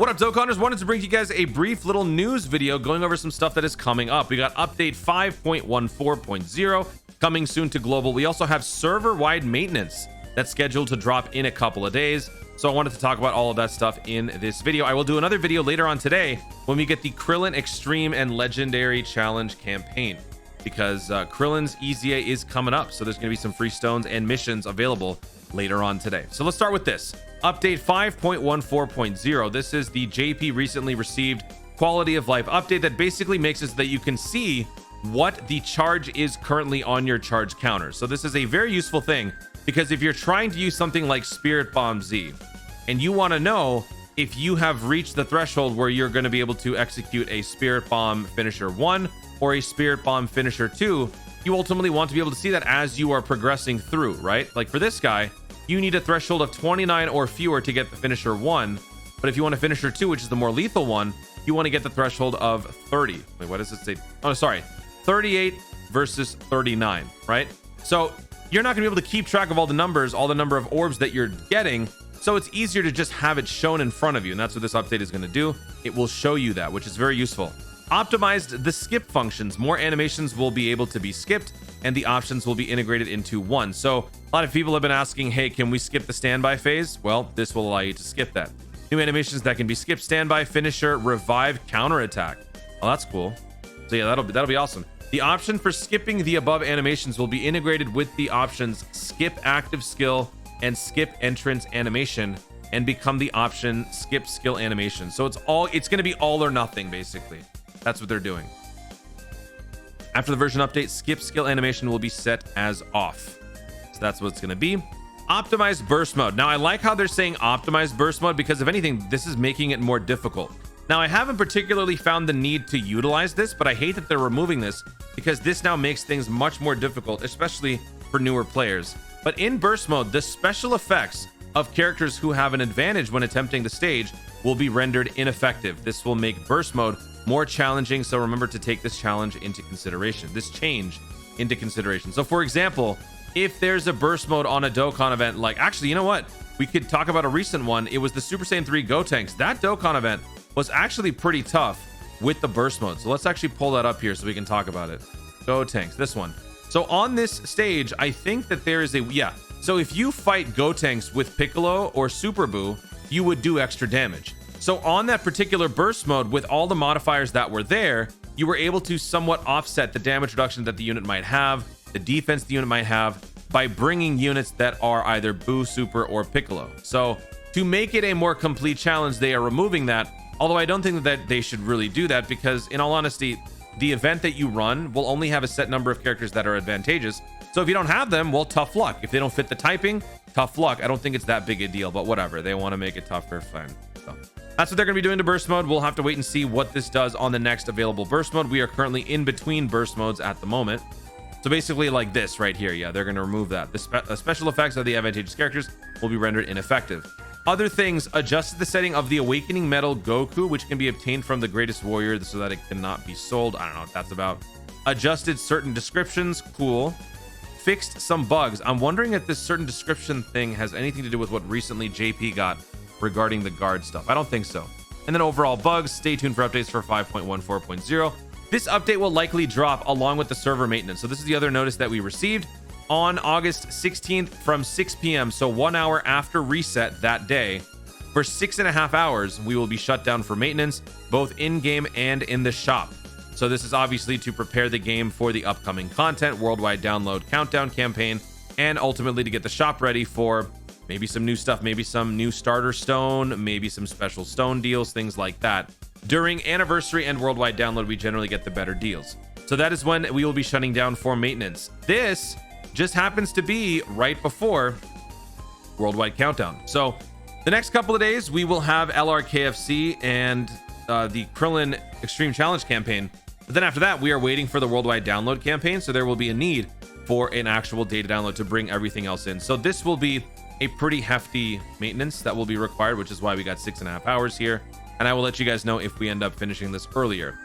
What up, Dokkanners? Wanted to bring you guys a brief little news video going over some stuff that is coming up. We got update 5.14.0 coming soon to global. We also have server-wide maintenance that's scheduled to drop in a couple of days. So I wanted to talk about all of that stuff in this video. I will do another video later on today when we get the Krillin Extreme and Legendary Challenge campaign, because Krillin's EZA is coming up. So there's going to be some free stones and missions available later on today. So let's start with this. Update 5.14.0. This is the JP recently received quality of life update that basically makes it so that you can see what the charge is currently on your charge counter. So this is a very useful thing, because if you're trying to use something like Spirit Bomb Z and you want to know if you have reached the threshold where you're going to be able to execute a Spirit Bomb Finisher 1 or a Spirit Bomb Finisher 2, you ultimately want to be able to see that as you are progressing through, right? Like for this guy, you need a threshold of 29 or fewer to get the Finisher 1. But if you want a Finisher 2, which is the more lethal one, you want to get the threshold of 30. Wait, what does it say? Oh, sorry. 38 versus 39, right? So you're not going to be able to keep track of all the numbers, all the number of orbs that you're getting. So it's easier to just have it shown in front of you. And that's what this update is going to do. It will show you that, which is very useful. Optimized the skip functions. More animations will be able to be skipped, and the options will be integrated into one. So a lot of people have been asking, hey, can we skip the standby phase? Well, this will allow you to skip that. New animations that can be skipped: standby, finisher, revive, counterattack. Oh, that's cool. So yeah, that'll be awesome. The option for skipping the above animations will be integrated with the options skip active skill and skip entrance animation, and become the option skip skill animation. So it's going to be all or nothing, basically. That's what they're doing. After the version update, skip skill animation will be set as off. So that's what it's going to be. Optimized burst mode. Now I like how they're saying optimized burst mode, because if anything, this is making it more difficult. Now I haven't particularly found the need to utilize this, but I hate that they're removing this, because this now makes things much more difficult, especially for newer players. But in burst mode, the special effects of characters who have an advantage when attempting the stage will be rendered ineffective. This will make burst mode more challenging, so remember to take this challenge into consideration, this change into consideration. So for example, if there's a burst mode on a Dokkan event, like, actually, you know what, we could talk about a recent one. It was the Super Saiyan 3 Gotenks. That Dokkan event was actually pretty tough with the burst mode. So let's actually pull that up here so we can talk about it. Gotenks, this one. So on this stage, I think that there is so if you fight Gotenks with Piccolo or Super Buu, you would do extra damage. So on that particular burst mode, with all the modifiers that were there, you were able to somewhat offset the damage reduction that the unit might have, the defense the unit might have, by bringing units that are either Buu, Super, or Piccolo. So to make it a more complete challenge, they are removing that. Although I don't think that they should really do that, because in all honesty, the event that you run will only have a set number of characters that are advantageous. So if you don't have them, well, tough luck. If they don't fit the typing, tough luck. I don't think it's that big a deal, but whatever. They want to make it tougher, fine. So that's what they're going to be doing to burst mode. We'll have to wait and see what this does on the next available burst mode. We are currently in between burst modes at the moment. So basically like this right here. Yeah, they're going to remove that. The special effects of the advantageous characters will be rendered ineffective. Other things: adjusted the setting of the Awakening Medal Goku, which can be obtained from the Greatest Warrior so that it cannot be sold. I don't know what that's about. Adjusted certain descriptions. Cool. Fixed some bugs. I'm wondering if this certain description thing has anything to do with what recently JP got regarding the guard stuff. I don't think so. And then overall bugs. Stay tuned for updates for 5.14.0. This update will likely drop along with the server maintenance. So this is the other notice that we received on August 16th from 6 p.m. So 1 hour after reset that day, for 6.5 hours, we will be shut down for maintenance, both in-game and in the shop. So this is obviously to prepare the game for the upcoming content, worldwide download countdown campaign, and ultimately to get the shop ready for maybe some new stuff, maybe some new starter stone, maybe some special stone deals, things like that. During anniversary and worldwide download, we generally get the better deals. So that is when we will be shutting down for maintenance. This just happens to be right before worldwide countdown. So the next couple of days, we will have LRKFC and the Krillin Extreme Challenge campaign. But then after that, we are waiting for the worldwide download campaign. So there will be a need for an actual data download to bring everything else in. So this will be a pretty hefty maintenance that will be required, which is why we got 6.5 hours here. And I will let you guys know if we end up finishing this earlier.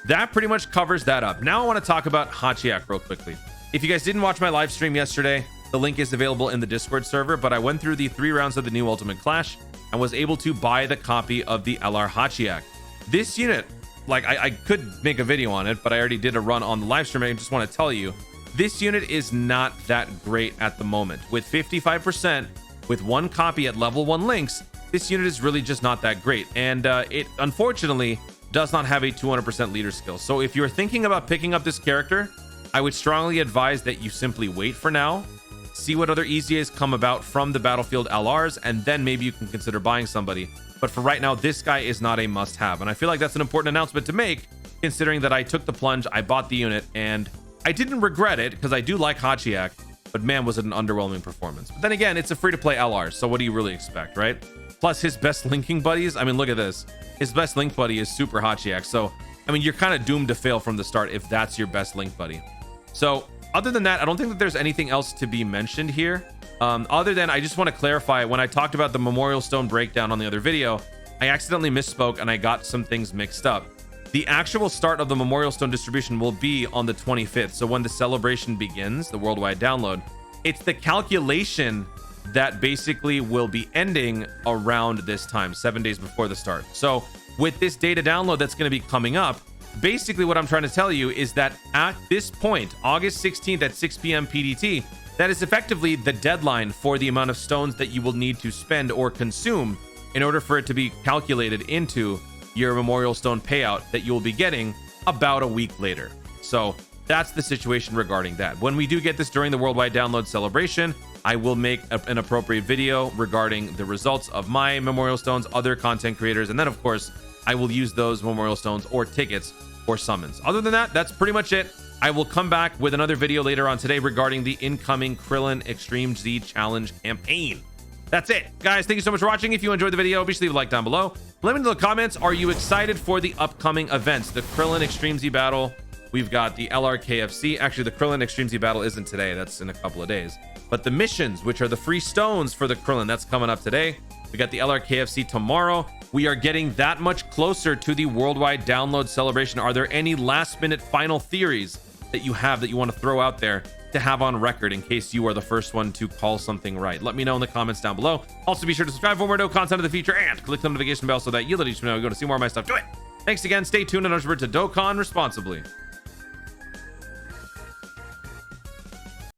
That pretty much covers that up. Now I want to talk about Hachiyak real quickly. If you guys didn't watch my live stream yesterday, the link is available in the Discord server, but I went through the 3 rounds of the new Ultimate Clash, and was able to buy the copy of the LR Hachiyak. This unit, like I could make a video on it, but I already did a run on the live stream. I just want to tell you, this unit is not that great at the moment. With 55%, with one copy at level 1 links, this unit is really just not that great. And it unfortunately does not have a 200% leader skill. So if you're thinking about picking up this character, I would strongly advise that you simply wait for now, see what other EZAs come about from the Battlefield LRs, and then maybe you can consider buying somebody. But for right now, this guy is not a must-have. And I feel like that's an important announcement to make, considering that I took the plunge, I bought the unit, and I didn't regret it because I do like Hachiyak, but man, was it an underwhelming performance. But then again, it's a free-to-play LR, so what do you really expect, right? Plus, his best linking buddies, I mean, look at this. His best link buddy is Super Hachiyak. So, I mean, you're kind of doomed to fail from the start if that's your best link buddy. So, other than that, I don't think that there's anything else to be mentioned here. Other than I just want to clarify, when I talked about the Memorial Stone breakdown on the other video, I accidentally misspoke and I got some things mixed up. The actual start of the Memorial Stone distribution will be on the 25th. So when the celebration begins, the worldwide download, it's the calculation that basically will be ending around this time, 7 days before the start. So with this data download that's going to be coming up, basically what I'm trying to tell you is that at this point, August 16th at 6 p.m. PDT, that is effectively the deadline for the amount of stones that you will need to spend or consume in order for it to be calculated into your Memorial Stone payout that you will be getting about a week later. So that's the situation regarding that. When we do get this during the worldwide download celebration, I will make an appropriate video regarding the results of my Memorial Stones, other content creators, and then of course I will use those Memorial Stones or tickets or summons. Other than that, that's pretty much it. I will come back with another video later on today regarding the incoming Krillin Extreme Z Challenge campaign. That's it, guys. Thank you so much for watching. If you enjoyed the video, be sure to leave a like down below. Let me know in the comments, are you excited for the upcoming events? The Krillin Extreme Z battle. We've got the LR KFC. Actually, the Krillin Extreme Z battle isn't today. That's in a couple of days. But the missions, which are the free stones for the Krillin, that's coming up today. We got the LR KFC tomorrow. We are getting that much closer to the worldwide download celebration. Are there any last-minute final theories that you have that you want to throw out there to have on record in case you are the first one to call something right? Let me know in the comments down below. Also, be sure to subscribe for more content of the future and click the notification bell so that you'll let each know you're going to see more of my stuff. Do it. Thanks again. Stay tuned and remember to Dokkan responsibly.